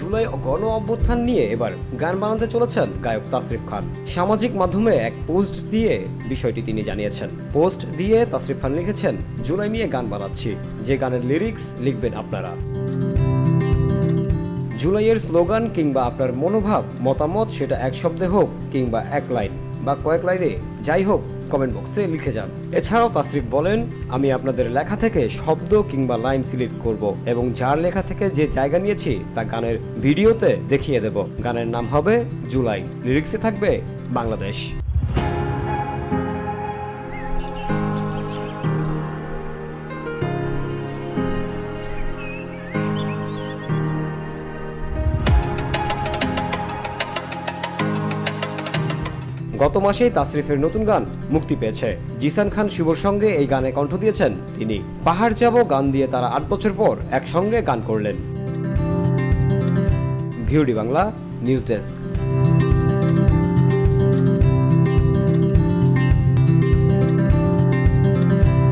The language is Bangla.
জুলাই গণ অভ্যুত্থান নিয়ে এবার গান বানাতে চলেছেন গায়ক তাসরিফ খান। সামাজিক মাধ্যমে এক পোস্ট দিয়ে বিষয়টি তিনি জানিয়েছেন। পোস্ট দিয়ে তাসরিফ খান লিখেছেন, জুলাই নিয়ে গান বানাচ্ছি, যে গানের লিরিক্স লিখবেন আপনারা। জুলাইয়ের স্লোগান কিংবা আপনার মনোভাব মতামত সেটা এক শব্দে হোক কিংবা এক লাইন বা কয়েক লাইনে যাই হোক কমেন্ট বক্সে লিখে যান। এছাড়াও তাসরিফ বলেন, আমি আপনাদের লেখা থেকে শব্দ কিংবা লাইন সিলেক্ট করব এবং যার লেখা থেকে যে জায়গা নিয়েছি তা গানের ভিডিওতে দেখিয়ে দেব। গানের নাম হবে জুলাই, লিরিক্সে থাকবে বাংলাদেশ। গত মাসেই তাসরিফের নতুন গান মুক্তি পেয়েছে। জিসান খান শুভর সঙ্গে এই গানে কণ্ঠ দিয়েছেন তিনি। পাহাড় যাব গান দিয়ে তারা ৮ বছর পর একসঙ্গে গান করলেন। VOD Bangla news desk.